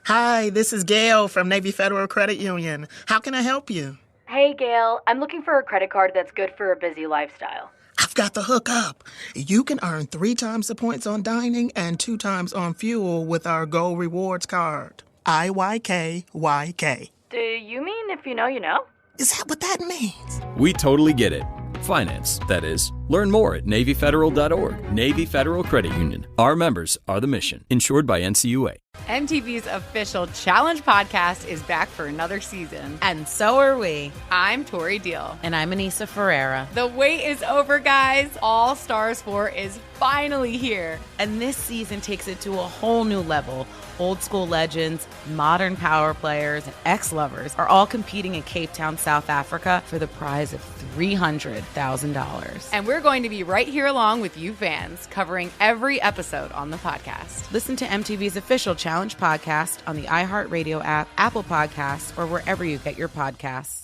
Hi, this is Gail from Navy Federal Credit Union. How can I help you? Hey, Gail. I'm looking for a credit card that's good for a busy lifestyle. I've got the hookup. You can earn 3 times the points on dining and 2 times on fuel with our Gold Rewards card. IYKYK. Do you mean if you know, you know? Is that what that means? We totally get it. Finance, that is. Learn more at NavyFederal.org. Navy Federal Credit Union. Our members are the mission. Insured by NCUA. MTV's official Challenge podcast is back for another season. And so are we. I'm Tori Deal. And I'm Anissa Ferreira. The wait is over, guys. All Stars 4 is finally here. And this season takes it to a whole new level. Old school legends, modern power players, and ex-lovers are all competing in Cape Town, South Africa for the prize of $300,000. And we're going to be right here along with you fans, covering every episode on the podcast. Listen to MTV's official Challenge podcast on the iHeartRadio app, Apple Podcasts, or wherever you get your podcasts.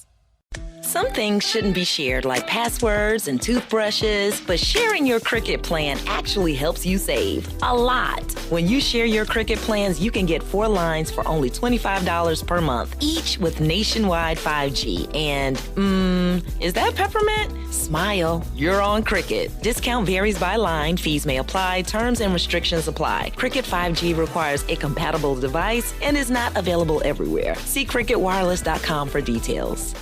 Some things shouldn't be shared, like passwords and toothbrushes, but sharing your Cricket plan actually helps you save a lot. When you share your Cricket plans, you can get 4 lines for only $25 per month, each with nationwide 5G. And, is that peppermint? Smile, you're on Cricket. Discount varies by line, fees may apply, terms and restrictions apply. Cricket 5G requires a compatible device and is not available everywhere. See cricketwireless.com for details.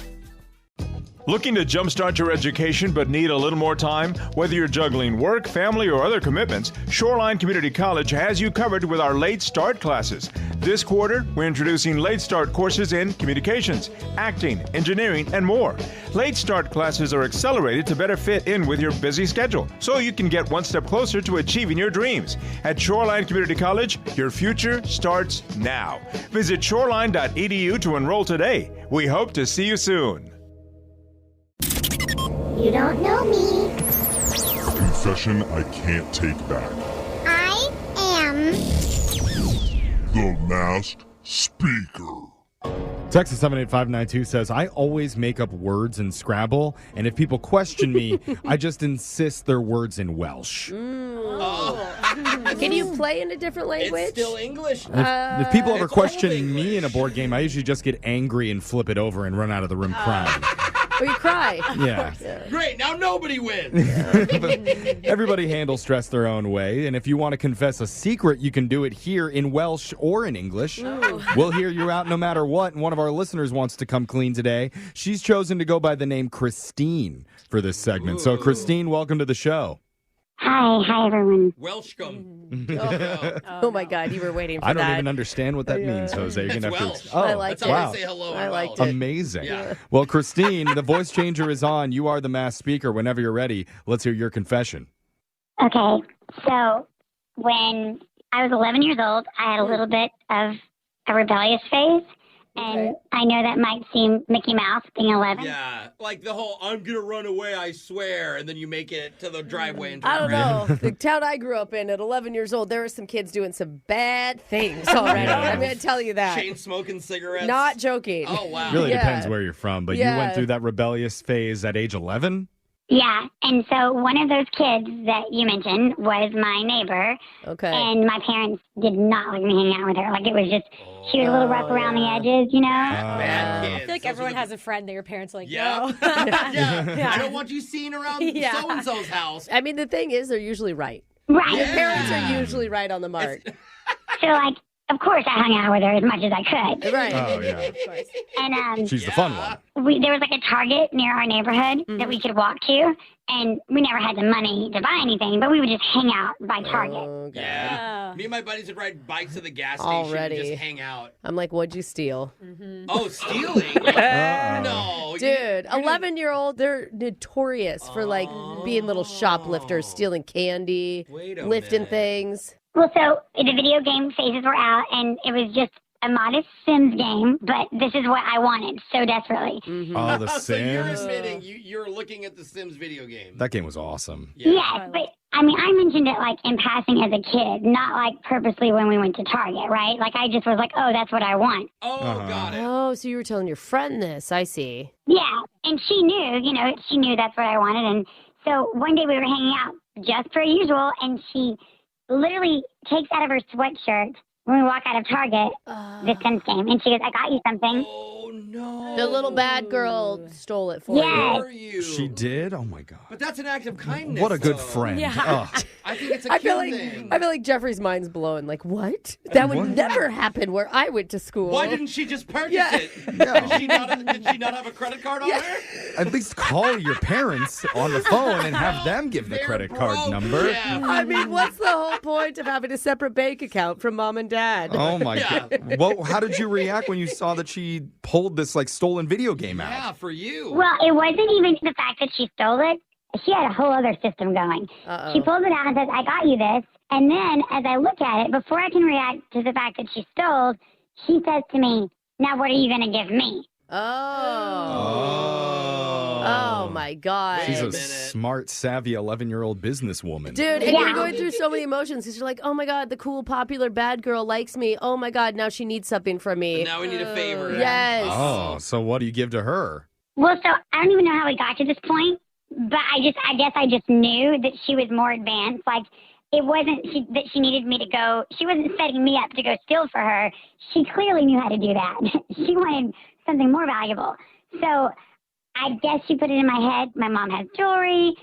Looking to jumpstart your education but need a little more time? Whether you're juggling work, family, or other commitments, Shoreline Community College has you covered with our Late Start classes. This quarter, we're introducing Late Start courses in communications, acting, engineering, and more. Late Start classes are accelerated to better fit in with your busy schedule, so you can get one step closer to achieving your dreams. At Shoreline Community College, your future starts now. Visit shoreline.edu to enroll today. We hope to see you soon. You don't know me. Confession I can't take back. I am The Masked Speaker. Texas 78592 says, I always make up words in Scrabble, and if people question me, I just insist they're words in Welsh. Can you play in a different language? It's still English. If people ever question me in a board game, I usually just get angry and flip it over and run out of the room crying. Or you cry. Yeah. Great, now nobody wins. Everybody handles stress their own way, and if you want to confess a secret, you can do it here in Welsh or in English. Oh. We'll hear you out no matter what, and one of our listeners wants to come clean today. She's chosen to go by the name Christine for this segment. Ooh. So, Christine, welcome to the show. Hi everyone. Welshcome. Oh my God, you were waiting for that. I don't even understand what that means, Jose. You're It's gonna have Welsh. to. Oh, I liked That's how wow. they say hello. I in liked Welsh. it. Amazing. Yeah. Well, Christine, the voice changer is on. You are the masked speaker. Whenever you're ready, let's hear your confession. Okay, so when I was 11 years old, I had a little bit of a rebellious phase. And I know that might seem Mickey Mouse being 11. Yeah, like the whole "I'm gonna run away, I swear," and then you make it to the driveway and turn I don't around. know. The town I grew up in at 11 years old, there were some kids doing some bad things already. Yeah. I'm going to tell you that. Chain smoking cigarettes. Not joking. Oh wow. Really Yeah. depends where you're from, but you Yeah. went through that rebellious phase at age 11? Yeah, and so one of those kids that you mentioned was my neighbor. Okay. And my parents did not let me hang out with her. Like, it was just, she was a little rough around the edges, you know? Bad kids. I feel like Those everyone are the- has a friend that your parents are like, Yeah. no. yeah. I don't want you seen around Yeah. so-and-so's house. I mean, the thing is, they're usually right. Right. Your parents are usually right on the mark. So, like, of course I hung out with her as much as I could. Right. Oh, yeah. Of course. And She's the fun one. there was like a Target near our neighborhood that we could walk to, and we never had the money to buy anything, but we would just hang out by Target. Oh, God. Yeah. Yeah. Me and my buddies would ride bikes to the gas station Already. and just hang out. I'm like, what'd you steal? Oh, stealing? Uh-oh. No. Dude, 11-year-old, they're notorious for like being little shoplifters, stealing candy, Wait a lifting minute. things. Well, so the video game phases were out, and it was just a modest Sims game, but this is what I wanted so desperately. Oh, the So you're Sims? admitting you're looking at the Sims video game. That game was awesome. Yes, but I mean, I mentioned it like in passing as a kid, not like purposely when we went to Target, right? Like I just was like, oh, that's what I want. Oh, got it. Oh, so you were telling your friend this. I see. Yeah, and she knew, she knew that's what I wanted. And so one day we were hanging out just per usual, and she literally takes out of her sweatshirt when we walk out of Target, the Sims game, and she goes, I got you something. Oh, no. The little bad girl stole it for you. She did? Oh, my God. But that's an act of kindness. What a good though. friend. Yeah. Ugh. I think it's a I feel kid like thing. I feel like Jeffrey's mind's blown. Like, what? That would What? never happen where I went to school. Why didn't she just purchase it? Yeah. Did she not have a credit card on her? At least call your parents on the phone and have them give the credit card number. Yeah. I mean, what's the whole point of having a separate bank account from mom and dad? Oh, my God. Well, how did you react when you saw that she pulled this, like, stolen video game out? Yeah, for you. Well, it wasn't even the fact that she stole it. She had a whole other system going. She pulls it out and says, I got you this. And then as I look at it, before I can react to the fact that she stole, she says to me, now what are you going to give me? Oh, my God. She's a smart, savvy 11-year-old businesswoman. Dude, and you're going through so many emotions because you're like, oh my God, the cool, popular bad girl likes me. Oh my God, now she needs something from me. Now we need a favor. Yes. Oh, so what do you give to her? Well, so I don't even know how we got to this point, but I guess I just knew that she was more advanced. Like, it wasn't that she needed me to go. She wasn't setting me up to go steal for her. She clearly knew how to do that. She wanted something more valuable. So I guess she put it in my head. My mom has jewelry.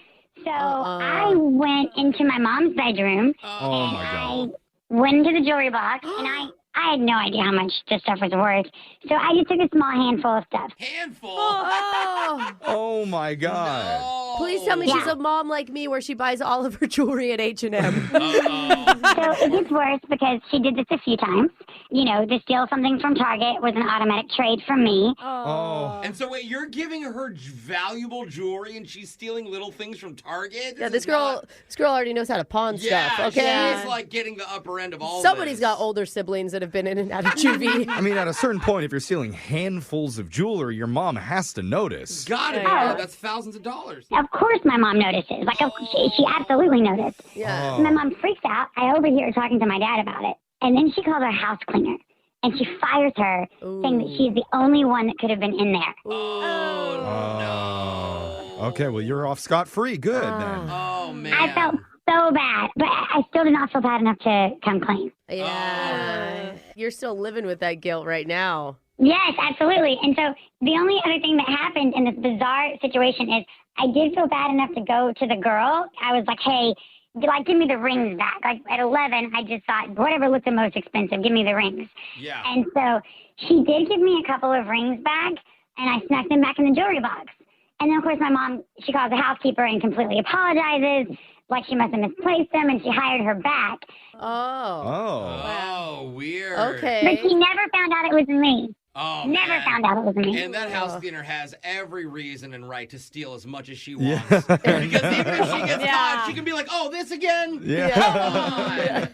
So I went into my mom's bedroom. Oh, my God. I went into the jewelry box, and I had no idea how much this stuff was worth. So I just took a small handful of stuff. Handful? Oh, my God. Please tell me she's a mom like me where she buys all of her jewelry at H&M. So it gets worse because she did this a few times. You know, to steal something from Target was an automatic trade from me. Oh. And so wait, you're giving her valuable jewelry and she's stealing little things from Target? Yeah, this girl already knows how to pawn stuff, okay? She's like getting the upper end of all Somebody's got older siblings that have been in and out of juvie. I mean, at a certain point, if you're stealing handfuls of jewelry, your mom has to notice. Got it. Yeah, that's thousands of dollars. Of course my mom notices. Like, she absolutely noticed. Yeah. My mom freaks out. I overhear her talking to my dad about it. And then she calls her house cleaner. And she fires her, saying that she's the only one that could have been in there. Okay, well, you're off scot-free. Good, then. Oh, man. I felt so bad, but I still did not feel bad enough to come clean. Yeah. You're still living with that guilt right now. Yes, absolutely. And so the only other thing that happened in this bizarre situation is I did feel bad enough to go to the girl. I was like, hey, give me the rings back. Like, at 11, I just thought, whatever looked the most expensive, give me the rings. Yeah. And so she did give me a couple of rings back, and I snuck them back in the jewelry box. And then, of course, my mom, she calls the housekeeper and completely apologizes, like she must have misplaced them, and she hired her back. Oh, weird. Okay. But she never found out it was me. Oh, Never man. found out it was me. And that house cleaner has every reason and right to steal as much as she wants. Because even if she gets caught, she can be like, oh, this again? Yeah. Come on.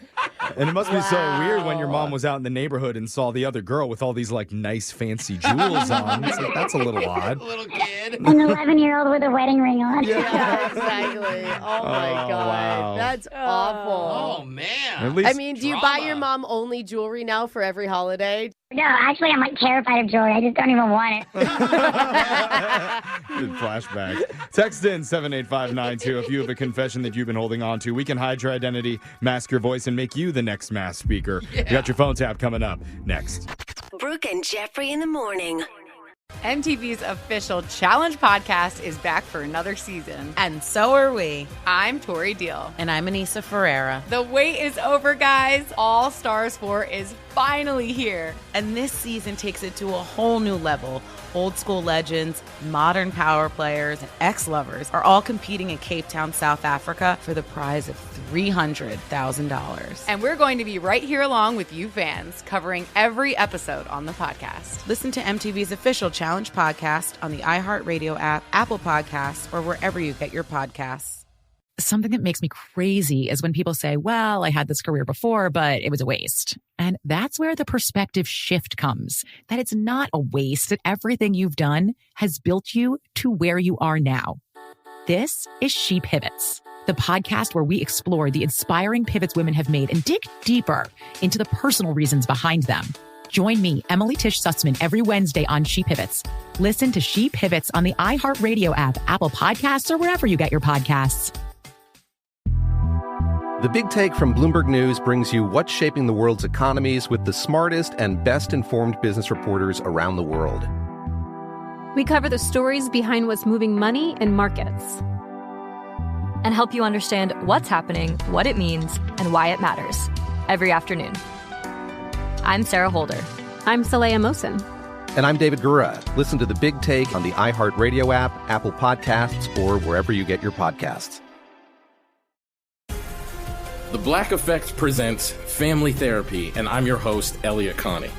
And it must be so weird when your mom was out in the neighborhood and saw the other girl with all these, like, nice, fancy jewels on. It's like, that's a little odd. Little kid. An 11-year-old with a wedding ring on. Yeah, exactly. Oh, my God. wow. That's awful. Oh, man. At least I mean, do you buy your mom only jewelry now for every holiday? No, actually, I'm like terrified of jewelry. I just don't even want it. Good flashback. Text in 78592 if you have a confession that you've been holding on to. We can hide your identity, mask your voice, and make you the next masked speaker. You got your phone tap coming up next. Brooke and Jeffrey in the morning. MTV's official Challenge podcast is back for another season. And so are we. I'm Tori Deal. And I'm Anissa Ferreira. The wait is over, guys. All Stars 4 is finally here. And this season takes it to a whole new level. Old school legends, modern power players, and ex-lovers are all competing in Cape Town, South Africa for the prize of $300,000. And we're going to be right here along with you fans, covering every episode on the podcast. Listen to MTV's official Challenge podcast on the iHeartRadio app, Apple Podcasts, or wherever you get your podcasts. Something that makes me crazy is when people say, well, I had this career before, but it was a waste. And that's where the perspective shift comes, that it's not a waste, that everything you've done has built you to where you are now. This is She Pivots, the podcast where we explore the inspiring pivots women have made and dig deeper into the personal reasons behind them. Join me, Emily Tish Sussman, every Wednesday on She Pivots. Listen to She Pivots on the iHeartRadio app, Apple Podcasts, or wherever you get your podcasts. The Big Take from Bloomberg News brings you what's shaping the world's economies with the smartest and best-informed business reporters around the world. We cover the stories behind what's moving money and markets. And help you understand what's happening, what it means, and why it matters. Every afternoon. I'm Sarah Holder. I'm Saleha Mohsin. And I'm David Gura. Listen to The Big Take on the iHeartRadio app, Apple Podcasts, or wherever you get your podcasts. The Black Effect presents Family Therapy, and I'm your host, Elliot Connie.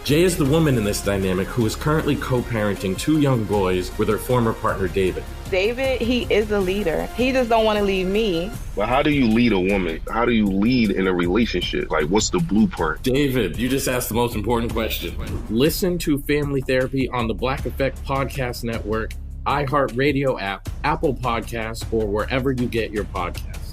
Jay is the woman in this dynamic who is currently co-parenting 2 young boys with her former partner, David. David, he is a leader. He just don't want to leave me. But how do you lead a woman? How do you lead in a relationship? Like, what's the blueprint? David, you just asked the most important question. Listen to Family Therapy on the Black Effect Podcast Network, iHeartRadio app, Apple Podcasts, or wherever you get your podcasts.